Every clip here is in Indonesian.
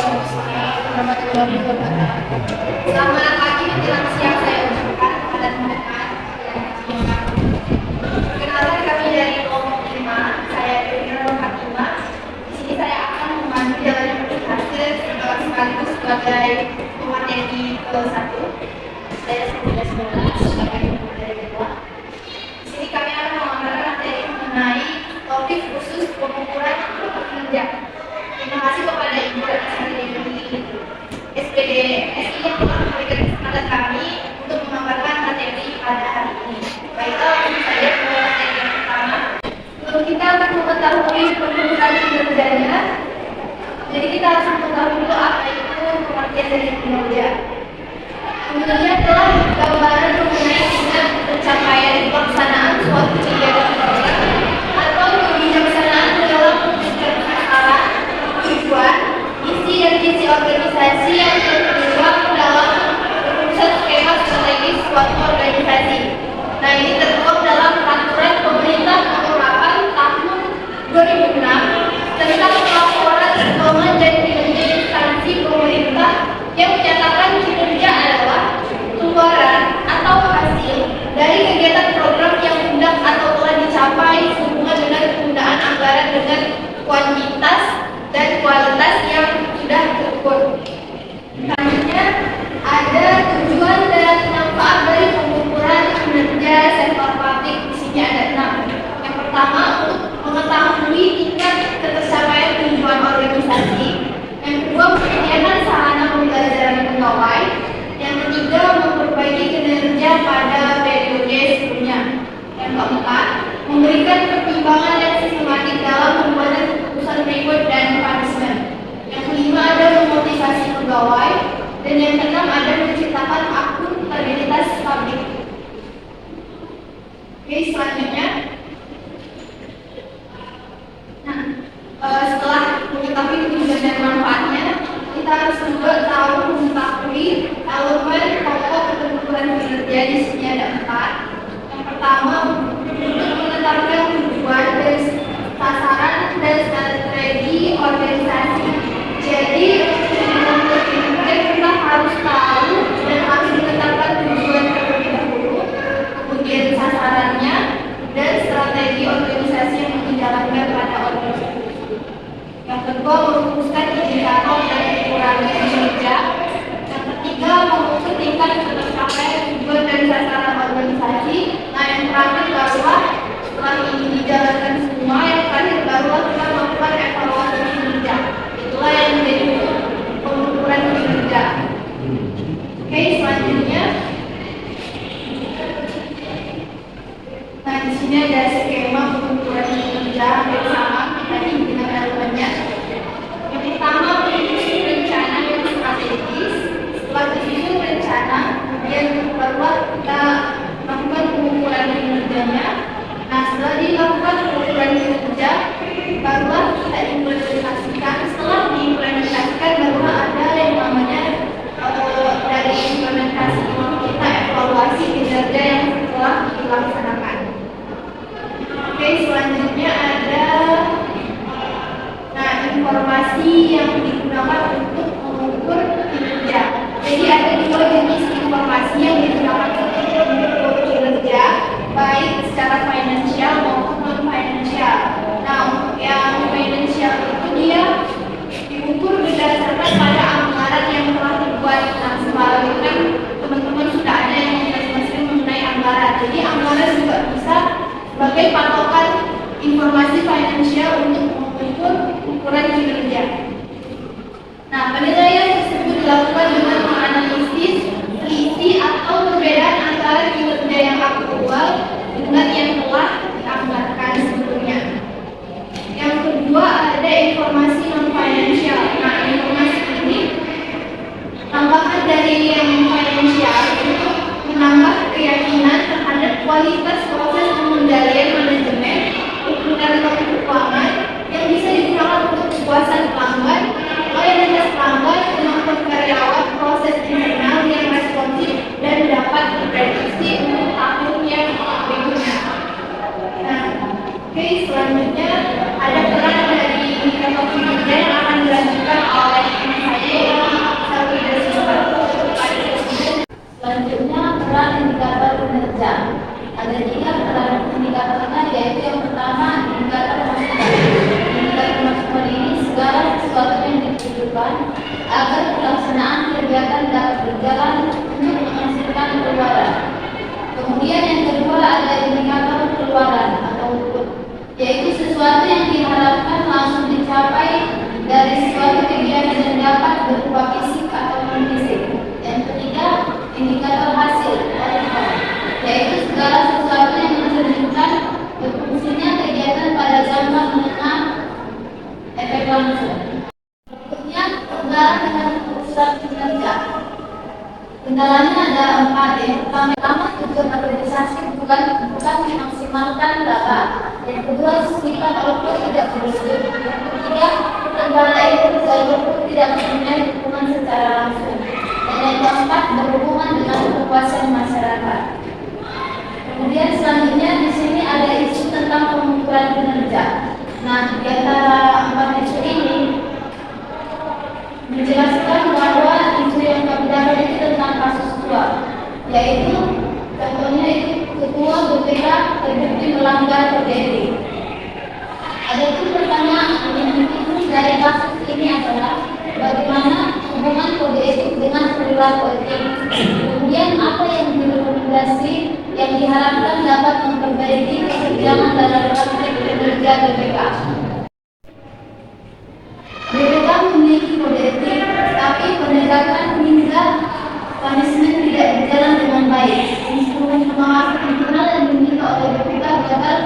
warahmatullahi wabarakatuh. Selamat pagi menjelang siang saya ucapkan kepada teman-teman yang perkenalkan kami dari kelompok 5. Saya Nur Fatimah. Di sini saya akan memandu jalannya hasil sekaligus sebagai pemateri ke-1. Saya sudah sebagai pemateri kedua. Di sini kami akan memaparkan materi mengenai topik khusus pengukuran kinerja. Terima kasih kepada Ibu SPDSI yang telah memberikan kesempatan kami untuk memaparkan materi pada hari ini. Baiklah, langsung saja ke materi yang pertama. Untuk kita akan mengetahui pengukuran kinerjanya, jadi kita harus mengetahui dulu apa itu pengertian dari kinerja. Kinerja adalah gambaran mengenai tingkat pencapaian pelaksanaan suatu kegiatan program atau kebijaksanaan dalam mewujudkan sasaran, tujuan, isi dan visi organisasi yang tertuang dalam perusahaan skema strategis suatu organisasi. Nah, ini tertuang dalam peraturan pemerintah nomor 8 tahun 2006 tentang pelaporan keuangan dan kinerja instansi pemerintah yang menyatakan kinerja adalah keluaran atau hasil dari kegiatan program yang hendak atau telah dicapai sehubungan dengan penggunaan anggaran dengan kuantitas dan kualitas yang sudah terukur. Selanjutnya ada tujuan dan manfaat dari pengukuran kinerja sektor publik. Di sini ada 6. Yang pertama, untuk mengetahui tingkat tercapaian tujuan organisasi. Yang kedua, menyediakan sarana pembelajaran pegawai. Yang ketiga, memperbaiki kinerja pada periode sebelumnya. Yang keempat, memberikan pertimbangan yang sistematik dalam membuat keputusan reward dan punishment. Yang kelima, ada memotivasi pegawai. Dan yang keenam, ada menciptakan akuntabilitas publik. Oke, selanjutnya. Nah, setelah mengetahui tujuan dan manfaatnya, kita harus juga tahu mengetahui elemen pokok pengukuran kinerja. Di sini ada 4. Yang pertama, untuk menetapkan tujuan dan sasaran dan strategi organisasi. Jadi, untuk kinerja kita harus tahu dan harus menetapkan tujuan terlebih dahulu, kemudian sasarannya dan strategi organisasi yang dijalankan pada organisasi. Yang kedua, merumuskan indikator dan ukuran kinerja. Yang ketiga, mengukur tingkat tercapaian tujuan dan sasaran organisasi. Nah, yang terakhir surat kinerja. Kendalanya ada 4. Yang pertama tujuan organisasi bukan memaksimalkan data. Yang kedua, sifat output tidak berunsur. Yang ketiga, kendala itu jalur tidak mempunyai hubungan secara langsung. Dan yang keempat, berhubungan dengan kepuasan masyarakat. Kemudian selanjutnya di sini ada isu tentang pengukuran kinerja. Nah, di antara 4 isu ini menjelaskan bahwa isu yang kami dapat itu tentang kasus suap, yaitu contohnya itu ketua BPK terbukti melanggar kode etik. Adapun pertanyaan yang ditimpa dari kasus ini adalah bagaimana hubungan kode etik dengan perilaku etik. Kemudian apa yang direkomendasi yang diharapkan dapat memperbaiki kesenjangan dalam praktik kinerja BPK. BPK memiliki kode etik, tapi penegakan hingga punishment tidak berjalan dengan baik. Instrumen pengawasan internal yang dimiliki oleh BPK gagal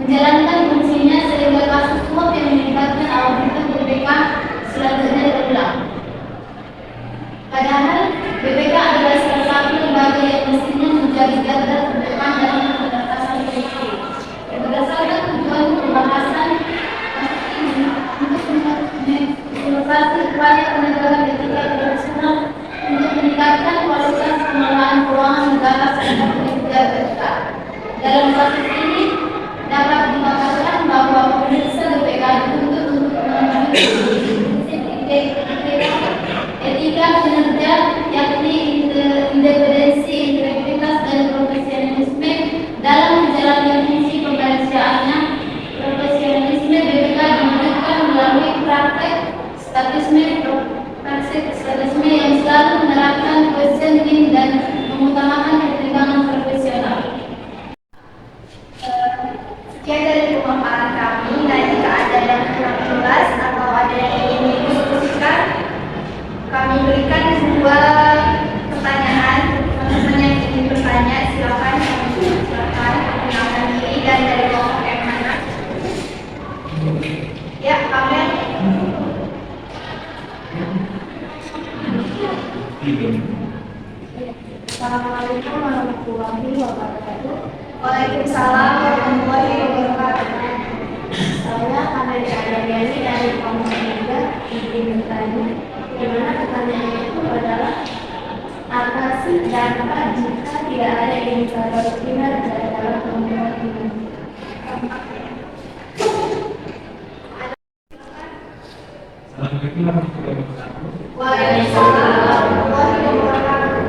menjalankan fungsinya sehingga kasus suap yang melibatkan auditor BPK selanjutnya terulang. Padahal BPK adalah salah satu lembaga yang mestinya menjadi garda terdepan dalam pemberantasan korupsi. Berdasarkan tujuan pembahasan ini untuk menginovasi upaya penegakan etika profesional untuk meningkatkan kualitas pengelolaan keuangan negara serta kinerja BPK. Dalam kasus ini dapat dikatakan bahwa pemirsa BPK dituntut untuk memenuhi etika kinerja, yakni independensi, integritas, dan profesionalisme dalam menjalankan fungsi pemeriksaaannya. Profesionalisme BPK diwujudkan melalui praktek statisme yang selalu menerapkan questioning dan mengutamakan pertimbangan profesional. Sekian dari pemaparan kami, dan jika ada yang kurang jelas atau ada yang ingin didiskusikan, kami berikan 2 pertanyaan. Teman-teman yang ingin bertanya silakan perkenalkan diri dan dari kelompok yang mana. Ya, Amen. Assalamualaikum warahmatullahi wabarakatuh. Waalaikumsalam warahmatullahi wabarakatuh. Saya Amelia Adariani dari kelompok 3 ingin bertanya, dimana pertanyaannya itu adalah apa sih dampak jika tidak ada indikator kinerja dalam pengukuran kinerja? Waalaikumsalam warahmatullahi wabarakatuh.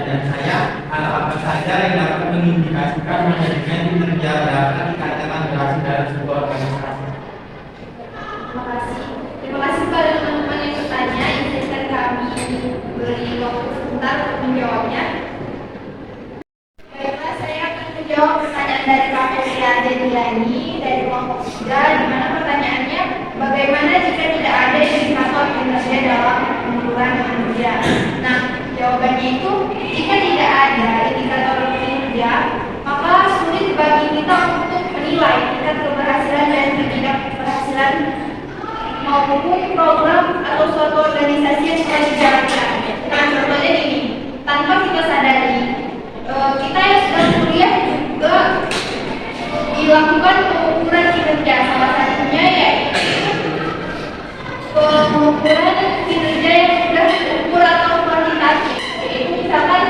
Dan saya, apa saja yang dapat mengindikasikan menjadinya kinerja dapat dikatakan berhasil dalam sebuah organisasi? Terima kasih kepada teman-teman yang bertanya. Izinkan kami beri waktu sebentar untuk menjawabnya. Baiklah, saya akan menjawab pertanyaan dari Kak Melia Adariani dari kelompok 3, di mana pertanyaannya bagaimana jika tidak ada indikator kinerja dalam pengukuran kinerja. Nah, jawabannya itu jika tidak ada indikator kinerja, maka sulit bagi kita untuk menilai tingkat keberhasilan dan ketidakberhasilan maupun program atau suatu organisasi yang sudah dijalankan. Nah, contohnya ini, tanpa kita sadari, kita yang sedang kuliah juga dilakukan pengukuran kinerja. Salah satunya yaitu pengukuran kinerja yang sudah terukur atau kuantitatif, yaitu misalkan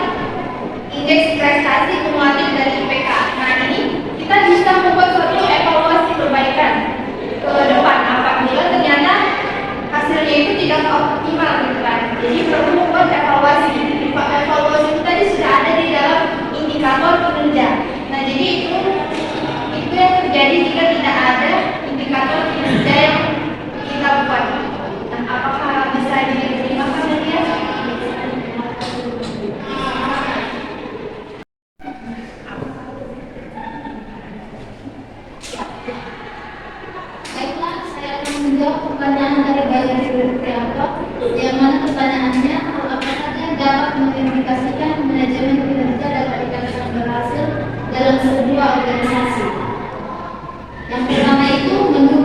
indeks prestasi kumulatif dari IPK. Nah, ini kita bisa membuat suatu evaluasi perbaikan ke depan apabila ternyata hasilnya itu tidak optimal, gitu kan. Jadi perlu membuat evaluasi. Evaluasi itu tadi sudah ada di dalam indikator kinerja. Nah, jadi itu yang terjadi jika tidak ada indikator kinerja yang kita buat. Nah, apakah bisa diterima saja? Baiklah, saya akan menjawab pertanyaan dari Bapak Trianto, yang mana pertanyaannya apa saja dapat mengindikasikan manajemen kinerja dapat dikatakan berhasil dalam sebuah organisasi. Yang pertama itu menurut